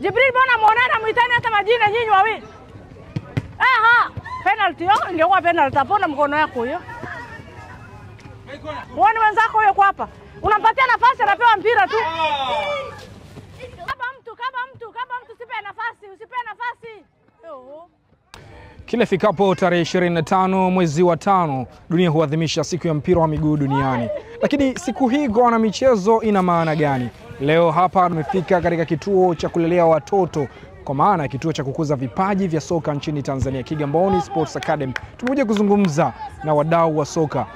Jibril bwana muonana muitani hata majina nyinyi wawili. Aha, penalty yo, ingekuwa penalty tapona mkono wako hiyo. Wani wenzako yuko hapa. Unampatia nafasi anapewa mpira tu. Kama mtu usipe nafasi. Kila ifikapo tarehe 25 mwezi wa 5 dunia huadhimisha siku ya mpira wa miguu duniani. Lakini siku hii kwa wana michezo ina maana gani? Leo hapa tumefika katika kituo cha kulelea watoto, kwa maana kituo cha kukuza vipaji vya soka nchini Tanzania, Kigamboni Sports Academy. Tumekuja kuzungumza na wadau wa soka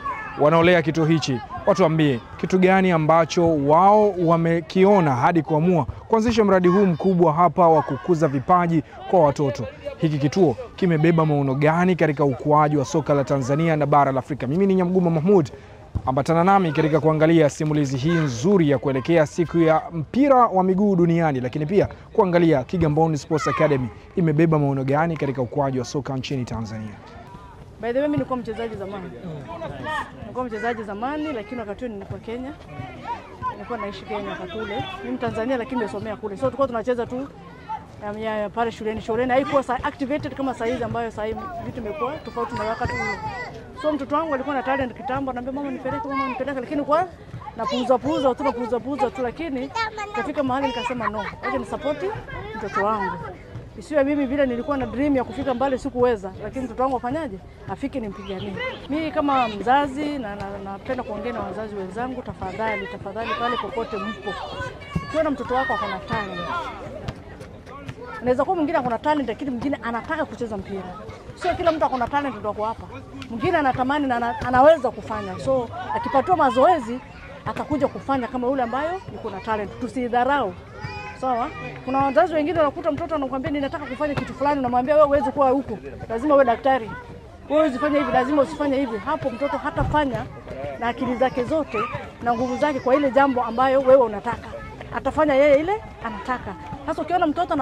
wanaolea kituo hichi. Watuambie kitu gani ambacho wao wamekiona hadi kuamua kuanzisha mradi huu mkubwa hapa wa kukuza vipaji kwa watoto. Hiki kituo kimebeba maono gani katika ukuaji wa soka la Tanzania na bara la Afrika? Mimi ni Nyamguma Mahmud. Ambatana nami katika kuangalia simulizi hii nzuri ya kuelekea siku ya mpira wa miguu duniani, lakini pia kuangalia Kigamboni Sports Academy imebeba maono gani katika ukuaji wa soka nchini Tanzania. By the way, mimi nilikuwa mchezaji zamani. Lakini wakati huo nilikuwa Kenya. Nilikuwa naishi Kenya wakati ule. Mimi Tanzania lakini nimesomea kule. So tulikuwa tunacheza tu pale shuleni. Haikuwa activated kama saa hizi ambayo saa hizi vitu vimekuwa tofauti na wakati ule. So mtoto wangu alikuwa na talent kitambo, anambia mama nipeleke, lakini kwa napuuza tu, lakini kafika mahali nikasema no. Wacha ni support mtoto wangu. Isiwe mimi vile nilikuwa na dream ya kufika mbali sikuweza, lakini mtoto wangu afanyaje? Afike nimpiganie. Mimi kama mzazi na napenda kuongea na wazazi wenzangu, tafadhali pale popote mpo. Ukiona mtoto wako akona talent. Anaweza kuwa mwingine akona talent lakini mwingine anataka kucheza mpira. Sio kila mtu akona talent ndio ako hapa. Mwingine anatamani na anaweza kufanya. So akipatiwa mazoezi atakuja kufanya kama yule ambayo yuko na talent. Tusidharau. Sawa? Kuna wazazi wengine wanakuta mtoto anakuambia ninataka kufanya kitu fulani, unamwambia wewe huwezi kuwa huko. Lazima uwe daktari. Wewe usifanye hivi, lazima usifanye hivi. Hapo mtoto hatafanya na akili zake zote na nguvu zake kwa ile jambo ambayo wewe unataka. Atafanya yeye ile anataka. Sasa ukiona mtoto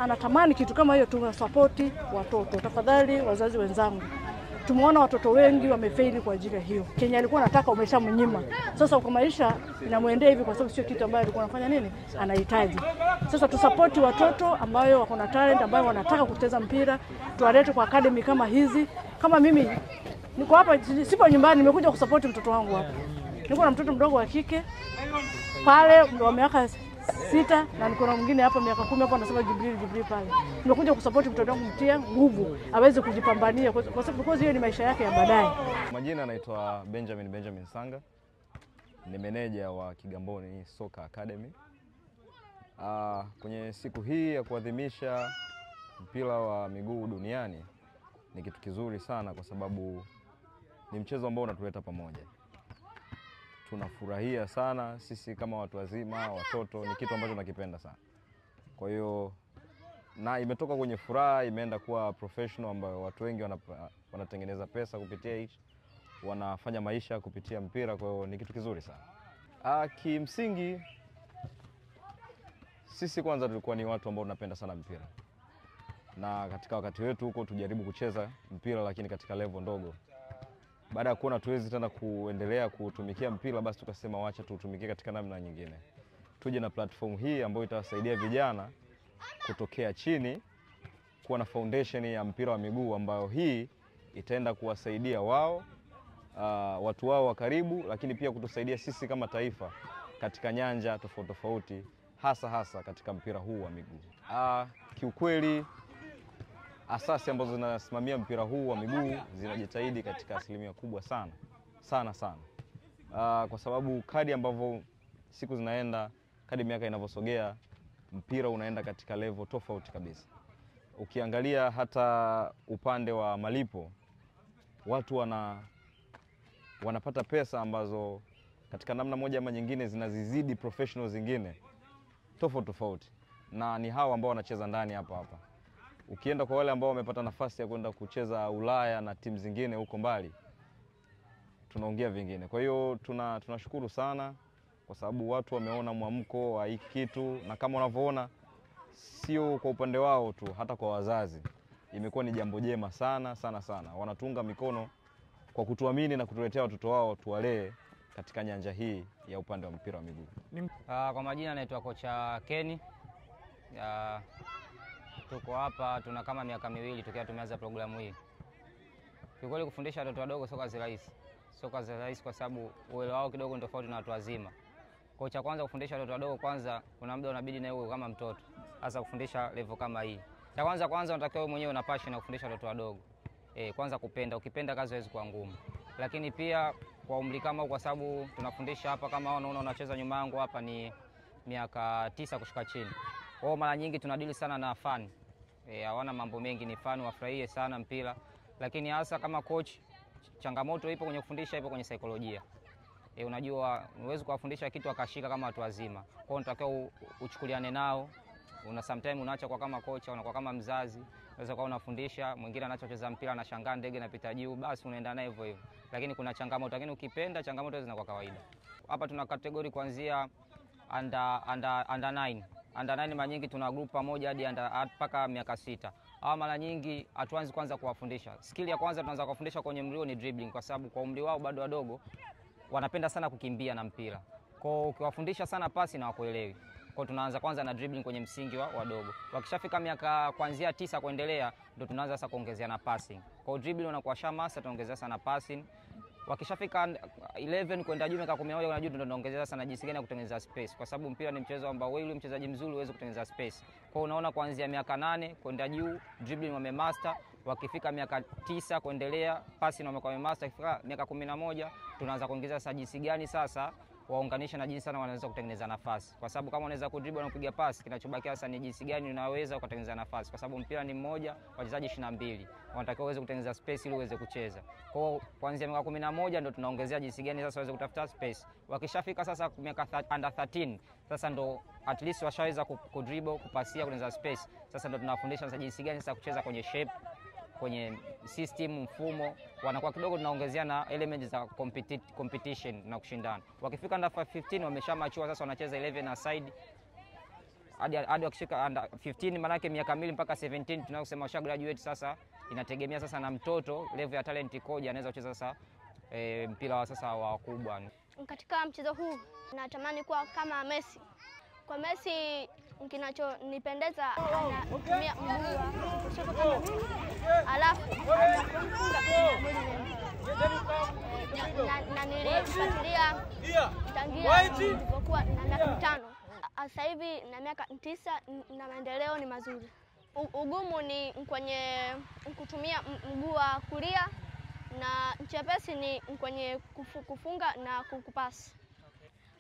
anatamani kitu kama hiyo, tunasupport watoto. Tafadhali wazazi wenzangu. Tumeona watoto wengi wamefaili kwa ajili ya hiyo. Kenya alikuwa anataka umeshamnyima. Sasa kwa maisha inamuendea hivi kwa sababu sio kitu ambacho alikuwa anafanya nini? Anahitaji. Sasa tusupport watoto ambao wako na talent, ambao wanataka kucheza mpira, tuwalete kwa academy kama hizi. Kama mimi niko hapa sipo nyumbani, nimekuja kusupport mtoto wangu hapa. Niko na mtoto mdogo wa kike pale wa miaka 6 na niko na mwingine hapa miaka 10 hapo anasema Jibril pale. Nimekuja kusupport mtoto wangu mtia nguvu aweze kujipambania kwa sababu hiyo ni maisha yake ya baadaye. Majina anaitwa Benjamin Sanga. Ni meneja wa Kigamboni Soccer Academy. Kwenye siku hii ya kuadhimisha mpira wa miguu duniani ni kitu kizuri sana kwa sababu ni mchezo ambao unatuleta pamoja. Tunafurahia sana sisi kama watu wazima, watoto, ni kitu ambacho nakipenda sana. Kwa hiyo na imetoka kwenye furaha imeenda kuwa professional ambayo watu wengi wanatengeneza pesa kupitia hichi, wanafanya maisha kupitia mpira, kwa hiyo ni kitu kizuri sana. Kimsingi sisi kwanza tulikuwa ni watu ambao tunapenda sana mpira. Na katika wakati wetu huko tujaribu kucheza mpira lakini katika level ndogo. Baada ya kuona tuwezi tena kuendelea kutumikia mpira, basi tukasema wacha tutumikie katika namna nyingine. Tuje na platform hii ambayo itawasaidia vijana kutokea chini kuwa na foundation ya mpira wa miguu ambayo hii itaenda kuwasaidia wao, watu wao wa karibu, lakini pia kutusaidia sisi kama taifa katika nyanja tofauti hasa katika mpira huu wa miguu. Kiukweli asasi ambazo zinasimamia mpira huu wa miguu zinajitahidi katika asilimia kubwa sana. Kwa sababu kadi ambavyo siku zinaenda, kadi miaka inavyosogea, mpira unaenda katika level tofauti kabisa. Ukiangalia hata upande wa malipo, watu wanapata pesa ambazo katika namna moja ama nyingine zinazizidi professional zingine tofauti. Na ni hao ambao wanacheza ndani hapa. Ukienda kwa wale ambao wamepata nafasi ya kwenda kucheza Ulaya na timu zingine huko mbali, tunaongea vingine. Kwa hiyo tunashukuru sana kwa sababu watu wameona mwamko wa hiki kitu, na kama unavyoona sio kwa upande wao tu, hata kwa wazazi imekuwa ni jambo jema sana. Wanatunga mikono kwa kutuamini na kutuletea watoto wao tuwalee katika nyanja hii ya upande wa mpira wa miguu. Kwa majina naitwa kocha Kenny. Tuko hapa tuna kama miaka miwili tukiwa tumeanza programu hii. Kikweli kufundisha watoto wadogo sio kazi rahisi. Sio kazi rahisi kwa sababu uelewa wao kidogo ni tofauti na watu wazima. Kwa cha kwanza kufundisha watoto wadogo, kwanza kuna muda unabidi na wewe kama mtoto. Hasa kufundisha level kama hii. Cha kwanza unatakiwa wewe mwenyewe una passion ya kufundisha watoto wadogo. Kwanza kupenda, ukipenda kazi haiwezi kuwa ngumu. Lakini pia kwa umri kama kwa sababu tunafundisha hapa kama unaona unacheza nyuma yangu hapa ni miaka 9 kushuka chini. Kwa mara nyingi tunadili sana na fun. Hawana mambo mengi, ni fun, wafurahie sana mpira. Lakini hasa kama coach, changamoto ipo kwenye kufundisha, ipo kwenye saikolojia. Unajua unaweza kuwafundisha kitu akashika kama watu wazima. Kwa hiyo unatakiwa uchukuliane nao. Sometimes unaacha kwa kama coach au unakuwa kama mzazi. Unaweza kuwa unafundisha, mwingine anachocheza mpira anashangaa ndege inapita juu, basi unaenda naye hivyo hivyo. Lakini kuna changamoto, lakini ukipenda changamoto zinakuwa kawaida. Hapa tuna kategori kuanzia under 9. Under 9 mara nyingi tuna group pamoja hadi mpaka miaka 6. Hawa mara nyingi hatuanzi kwanza kuwafundisha. Skill ya kwanza tunaanza kuwafundisha kwenye mlio ni dribbling, kwa sababu kwa umri wao bado wadogo wanapenda sana kukimbia na mpira. Kwa ukiwafundisha sana pasi na wakuelewi. Kwa tunaanza kwanza na dribbling kwenye msingi wa wadogo. Wakishafika miaka kuanzia 9 kuendelea ndio tunaanza sasa kuongezea na passing. Kwa dribbling unakuwa shamasa, tunaongezea sana passing. Wakishafika 11 kwenda juu miaka 11 kwenda juu ndio tunaongezea sana jinsi gani ya kutengeneza space, kwa sababu mpira ni mchezo ambao wewe yule mchezaji mzuri uweze kutengeneza space. Kwa unaona kuanzia miaka 8 kwenda juu dribbling wamemaster, wakifika miaka 9 kuendelea passing wamekuwa wamemaster, ikifika miaka 11 tunaanza kuongezea sasa jinsi gani sasa waunganisha na jinsi sana wanaweza kutengeneza nafasi, kwa sababu kama unaweza kudribble na kupiga pasi, kinachobakia sasa ni jinsi gani unaweza kutengeneza nafasi, kwa sababu mpira ni mmoja, wachezaji 22 wanatakiwa uweze kutengeneza space ili uweze kucheza. Kwa hiyo kuanzia miaka 11 ndio tunaongezea jinsi gani sasa waweze kutafuta space. Wakishafika sasa miaka under 13 sasa ndo at least washaweza kudribble, kupasia, kutengeneza space. Sasa ndo tunawafundisha sasa jinsi gani sasa kucheza kwenye shape, kwenye system, mfumo. Wanakuwa kidogo tunaongezea na elements za competition na kushindana. Wakifika under 15 wameshamachua sasa, wanacheza 11 na side hadi wakishika under 15 maana yake miaka 2 mpaka 17 tunayosema washa graduate. Sasa inategemea sasa na mtoto level ya talent ikoje, anaweza kucheza sasa mpira wa sasa wa wakubwa. Katika mchezo huu natamani kuwa kama Messi. Kwa Messi kinachonipendeza anatumia mguu wa kushoto kama mimi, alafu anafunga na nilifuatilia tangia nilipokuwa na miaka 5. Sasa hivi na miaka 9 na maendeleo ni mazuri. Ugumu ni kwenye kutumia mguu wa kulia na chepesi ni kwenye kufunga na kupasi.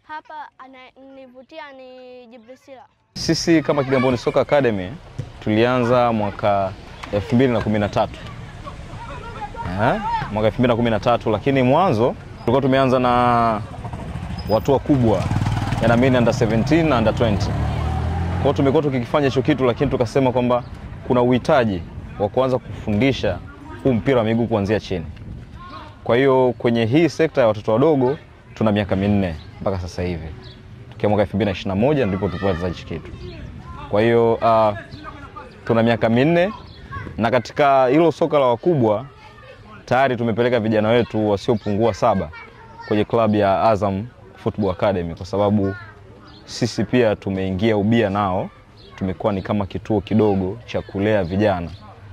Hapa ananivutia ni Jibrisila. Sisi kama Kigamboni Soccer Academy tulianza mwaka 2013. Mwaka 2013, lakini mwanzo tulikuwa tumeanza na watu wakubwa, yana mimi under 17 na under 20. Kwa hiyo tumekuwa tukikifanya hicho kitu, lakini tukasema kwamba kuna uhitaji wa kuanza kufundisha huu mpira wa miguu kuanzia chini. Kwa hiyo kwenye hii sekta ya watoto wadogo tuna miaka 4 mpaka sasa hivi. Tukiwa mwaka 2021 ndipo tulipoanza hicho kitu. Kwa hiyo tuna miaka 4, na katika hilo soka la wakubwa tayari tumepeleka vijana wetu wasiopungua 7 kwenye klabu ya Azam Football Academy, kwa sababu sisi pia tumeingia ubia nao. Tumekuwa ni kama kituo kidogo cha kulea vijana,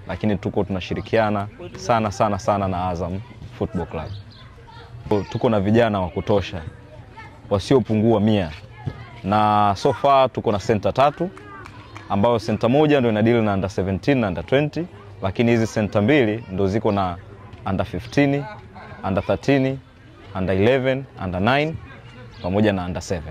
lakini tunashirikiana sana na Azam Football Club. Tuko na vijana wa kutosha wasiopungua 100, na so far tuko na center 3, ambayo center moja ndio ina deal na under 17 na under 20, lakini hizi center 2 ndio ziko na under 15, under 13, under 11, under 9 pamoja na under 7.